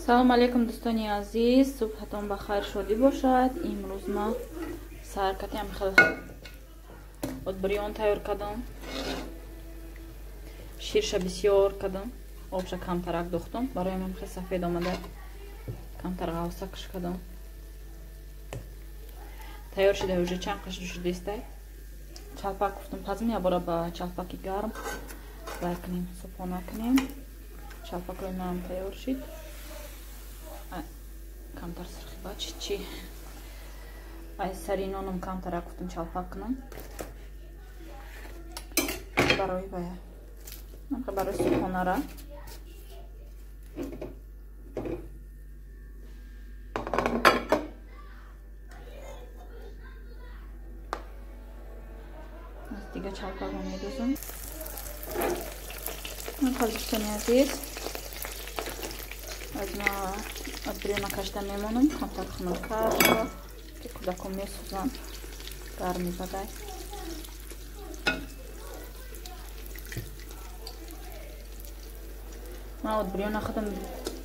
салом алейкум дӯстони азиз, субҳатон ба хайр шодӣ бошад. имрӯз ма сайр кардем, хел отбирён тайёр кардам, ширша бисёр кардам, обша камтарак дохтам, барои ман хел сафед омада, камтар ғавса каш кардам. тайёр шуда уже чанд қаши шудестай. чалпак гуфтам пазм ябора ба чалпаки гарм вай кунем, супона кунем. чалпакои манам тайёр шид. камтар сирхи бачи чи ай сари нонам камтарак гуфтам чалпак кунам. барои вая барои супонара دیگه چالپاق رو میدوزم. من خالصتونی عزیز از ما ادبریونا کشته میمونم کمتر خنک کرد که کودکم میسوزن گرمی بدای. من ادبریونا خودم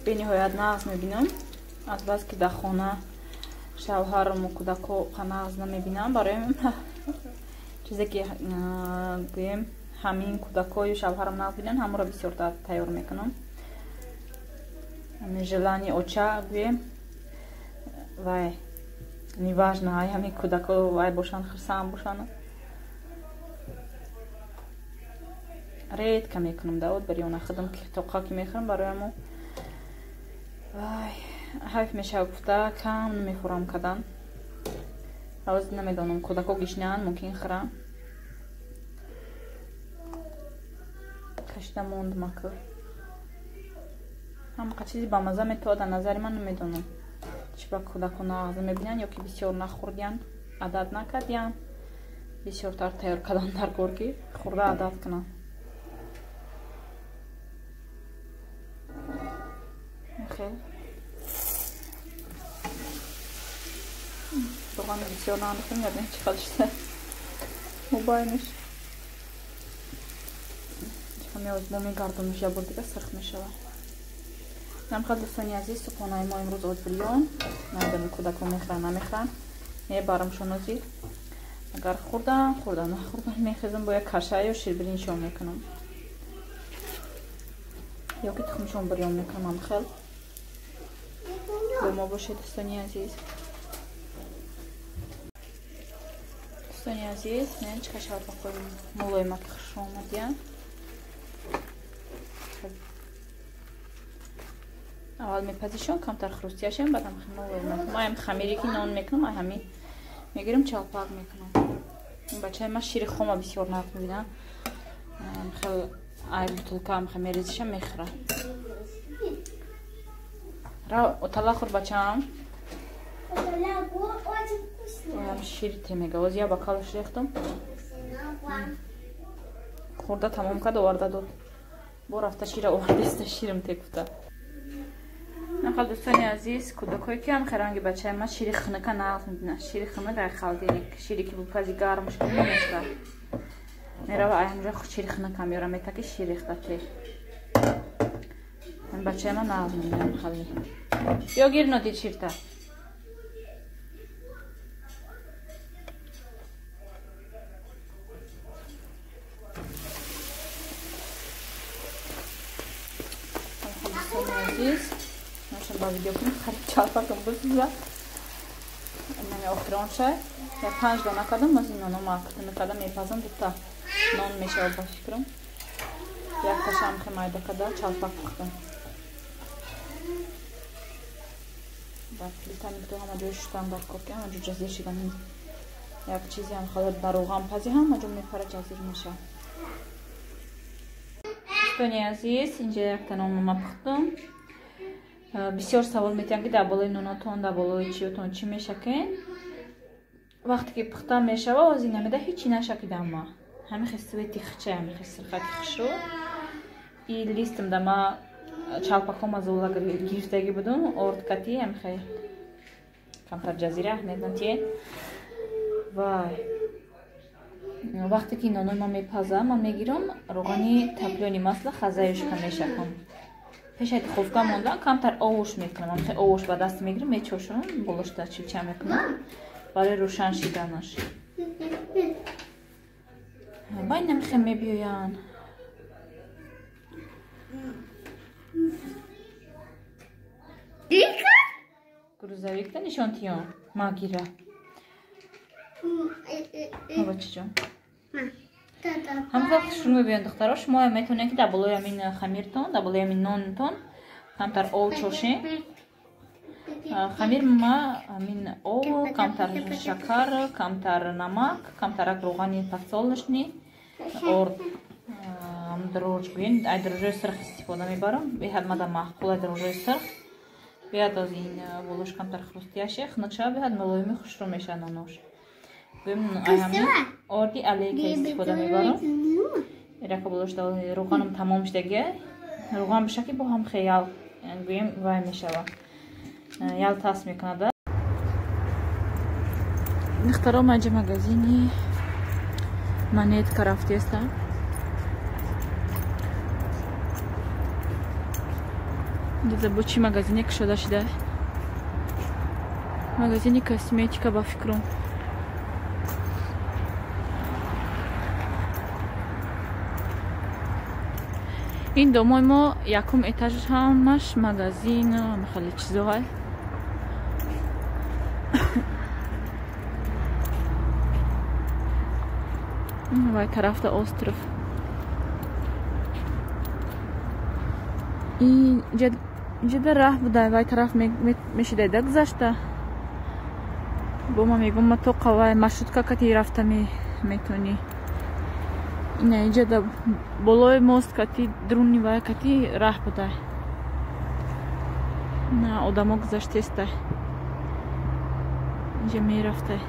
به نهایت نقض میبینم. از بس که در خانه شوهرم و کودکو نقض نمیبینم. برای چیزی که گویم همین کودکای شوهرم نقض بینن همون را بسیار تیار میکنم. همین ژلانی اوچا گویم وای نیواژنا های همین کودکا وای باشن خرسان باشن رید که میکنم داود برای اون خودم که توقع که میخورم برایم وای حیف میشه گفته کم نمیخورم کدن روز نمیدونم کودکا گشنن ممکن خورم کشته موند مکر هم چیزی با مزه میتواد نظر من نمیدونم چی با کودکا نغز میبینن یا که بسیار نخوردین عادت نکردین بسیار تر تیار کردن در گرگی خورده عادت کنن خیلی دوغان بسیار نانخیم یادم چی خالشته موبایلش چکمی از مومی گردونش یا بردیگه سرخ میشه نمیخواد دوستانی عزیز سپانای ما امروز ادبریون نمیدونم کودکو میخورن نمیخورن میبرم شونوزی اگر خوردن نخوردن میخیزم با یک کشه یا شیربرینشون میکنم یا که تخمشون بریون میکنم خیل با ما باشه دوستانی عزیز. دوستانی عزیز من چه کشار بخوریم مولای ما که خوش آمدیم. اول میپزیشون کمتر خروستیاشم بعدم مولای ما هم خمیری که نان میکنم همین میگیرم چالپاق میکنم. این بچه ما شیر خوما بسیار نقد میبینم خیلی ای بطولکه هم خمیریزشم میخوره را اتلا خور بچه هم شیر تیمیگه وزیا با کالش ریختم خورده تمام کرد و ورده داد با رفته شیر آورده است شیرم تکفته. نخل دوستانی عزیز کودکایی که هم خیرانگی بچه ما شیر خنکه نقض میدینه شیر خنک ای خالدینه شیری که بپزی گرمش کنه نمیشه میره و اینجا شیر خنک هم یارم میتاکی شیر ریخته چه من بچه ما نقض میدینم خالی یا گیر ندید شیرته عزیز نشون با ویدیو کنم خرید چالپاقم بسوزه من آخران شد یا 5 دانه کردم از این نانو مارکت میکردم میپزم دوتا نان میشه و باش کرم یک تاشم که مایده کرده چالپاق بختم با پلیتا میگدو همه جوی شدن در کپی همه جو جزیر شدن یک چیزی هم خالد بروغم پزی هم جو میپره جزیر میشه. دوستانی عزیز اینجا یک تنام ما بختم بسیار سوال میتونم که در بالای نوناتون در بالای چیوتون چی میشکن وقتی که پختم میشه و از این نمیده هیچی نشکیدم ما همه خیلی تیخچه همه خیلی سرخه تیخشو این لیستم در ما چالپاقم از اولا گرفتگی بودم ارد کتی هم خیلی کمتر جزیره اهمیت نتیه وای وقتی که نانوی ما میپزم من میگیرم روغنی تپلونی مثل خزایش که میشکم пешати ховка монда камтар овуш мекунам. Амхе овуш ба даст мегирам, мечошам, болошта чилча мекунам. Барои рӯшан шиданаш. Бай намхе мебиёян. Дика? Грузовикта нишонтиён. Магира. Ҳава чиҷон? ҳамзавқ шумо мебиён духтаро, шумо метавонед ки дар болои ҳамин хамиртон, дар болои ҳамин нонтон камтар ов чошем. Хамир ма ҳамин ов, камтар шакар, камтар намак, камтарак рӯғани подсолнечный, орд дрожҷ гӯен, ай дрожҷои сирх истифода мебарам. Беҳад мада маъқул ай дрожҷои сирх. Беҳад аз ин болош камтар хрустияше, хнукша беҳад мулоими хушрӯ меша нонош. Гӯем ай ҳамин орди алейка истифода мебарам. Ирака болош рӯғанам тамом шудагия. Рӯған бишакли бо ҳам хеял гӯем вай мешава. Ял таст мекунада. Духтаро маҷа магазини монетка рафтестам. Забу чӣ магазине кушода шуда? Магазини косметика ба фикрум. ин домои мо якум этаж ҳамаш магазин хеле чизоҳай. вай тарафта остров. инҷода раҳ буда вай тараф мешидаида гузашта. бо ма мегум ма то қавай маршрутка кати рафта метонӣ. ина инҷода болои мост кати друни вай кати раҳ буда. на одамо гузаштестай. инҷа мерафтай.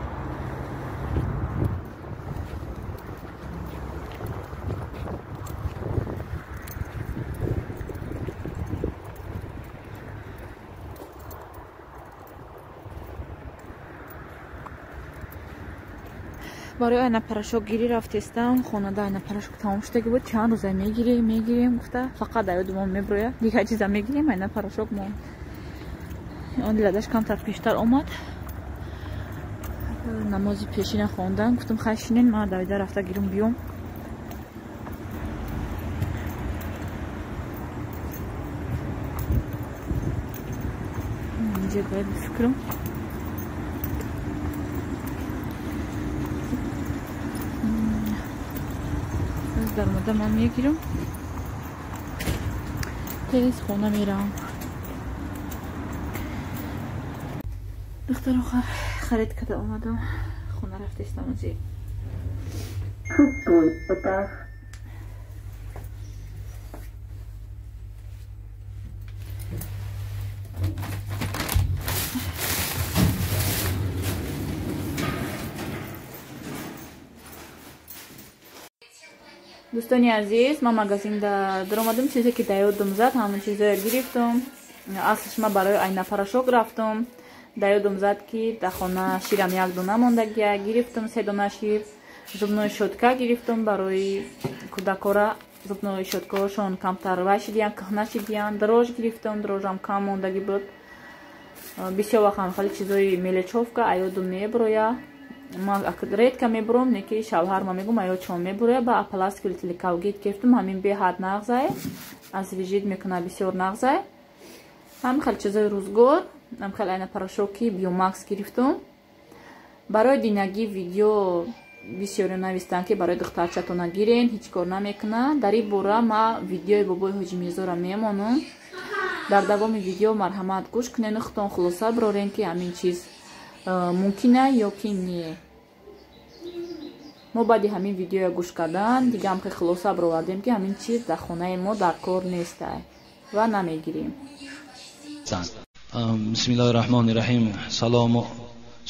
барои айнапарашок гирӣ рафтестам. хонада айнапарашок тамом шудаги буд. чанд рӯза мегирем гуфта фақат аёдумон меброяд. дигар чиза мегирем, айнапарашок мон. он ладаш камтар пештар омад. намози пешина хондам. гуфтам хай шинен ман давида рафта гирим биём. инҷа бояд фикрам. даромада ман мегирам. тез хона мерам. духтаро харид карда омадам. хона рафтестам ози. дӯстони азиз, ман магазинда даромадам. чизе ки даёдум зад ҳамон чизоя гирифтам. аслаш ман барои айнапарашок рафтам. даёдум зад ки дар хона ширам як дона мондагия гирифтам. 3 дона шир. зубнои шотка гирифтам барои кӯдакора. зубнои шоткаҳошон камтар вай шидиян, кӯҳна шидиян. дрожҷ гирифтам. дрожҷам кам мондаги буд. бисёр вақтам хали чизои мелечовка аёдум меброя. ман редка мебурам, неки шавҳар ма мегум аёчон мебуроя. ба апластик тиликавгит гирифтам. ҳамин беҳад нағзай. аз вижид мекуна бисёр нағзай. ҳамин хали чизои рӯзгор. ҳамин хали айнапарашоки биомакс гирифтам. барои динагӣ видео бисёре навистанд ки барои духтарчатона гирен, ҳеҷ кор намекуна. дар ин бора ма видеои бобои ҳоҷи мирзоро мемонам. дар давоми видео марҳамат гӯш кунену худтон хулоса бирорен ки ҳамин чиз мумкина ё ки не. мо баъди ҳамин видеоя гӯш кардан дига ҳамхе хулоса бировардем ки ҳамин чиз дар хонаи мо дар кор нестай ва намегирем. бисмиллаҳи роҳмони роҳим. салому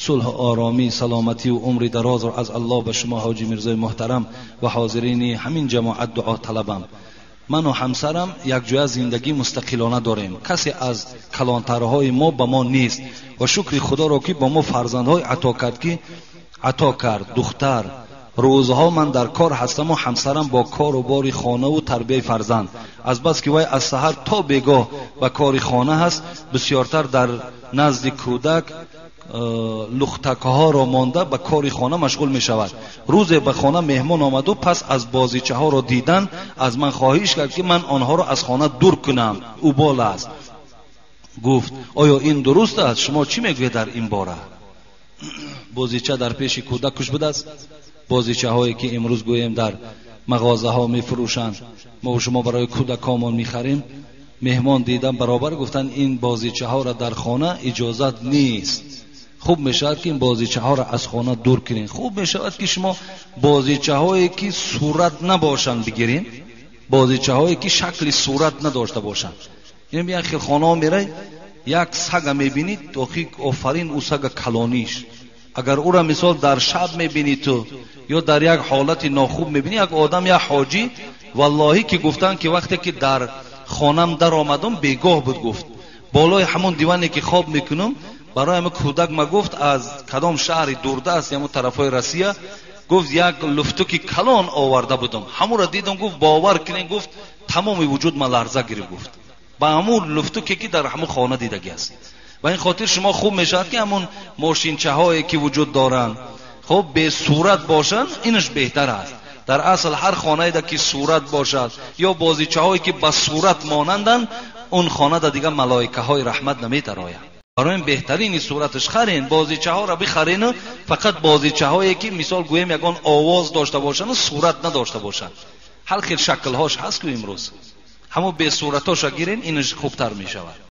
сулҳу оромӣ, саломатию умри дарозро аз аллоҳ ба шумо ҳоҷи мирзои муҳтарам ва ҳозирини ҳамин ҷамоат дуо талабам. ману ҳамсарам якҷоя зиндагӣ мустақилона дорем. касе аз калонтарҳои мо ба мо нест ва шукри худоро ки ба мо фарзандҳои ато кард, ки ато кард. духтар روزها من در کار هستم و همسرم با کار و بار خانه و تربیت فرزند، از بس که وای از سحر تا بگاه به کار خانه هست، بسیارتر در نزد کودک لختکه ها را مانده به کار خانه مشغول می شود. روز به خانه مهمان آمد و پس از بازیچه ها را دیدن از من خواهش کرد که من آنها را از خانه دور کنم. او بالا است. گفت آیا این درست است؟ شما چی میگوید در این باره؟ بازیچه در پیش کودک کش بوده است. بازیچه هایی که امروز گویم در مغازه ها می فروشند، ما و شما برای کودکامون می خریم، مهمان دیدن برابر گفتن این بازیچه ها را در خانه اجازت نیست. خوب می شود که این بازیچه ها را از خانه دور کنین. خوب می شود که شما بازیچه هایی که صورت نباشند بگیرین، بازیچه هایی که شکل صورت نداشته باشند. یعنی بیان خیلی خانه ها میره، یک سگ میبینید توخی آفرین او سگ کلانیش، اگر او را مثال در شب میبینید تو یا در یک حالت ناخوب میبینید، یک آدم یا حاجی والله که گفتن که وقتی که در خانم در آمدم بیگاه بود، گفت بالای همون دیوانی که خواب میکنم برای همه کودک ما گفت از کدام شهر دورده است یا طرفای روسیه، گفت یک لفتوکی کلان آورده بودم، همون را دیدم، گفت باور کنین، گفت تمام وجود ما لرزه گرفت، گفت با همون لفتوکی که در همون خانه دیدگی است. و این خاطر شما خوب میشد که همون ماشینچه هایی که وجود دارن خب به صورت باشن، اینش بهتر است. در اصل هر خانه ده که صورت باشد یا بازیچه هایی که به صورت مانندن، اون خانه ده دیگه ملائکه های رحمت نمیتراید. برای این بهترین صورتش خرین، بازیچه ها را بخرین، فقط بازیچه هایی که مثال گویم یگان آواز داشته باشن و صورت نداشته باشن. هر خیل شکل هاش هست که امروز همو به صورتاش گیرین، اینش خوبتر می شود.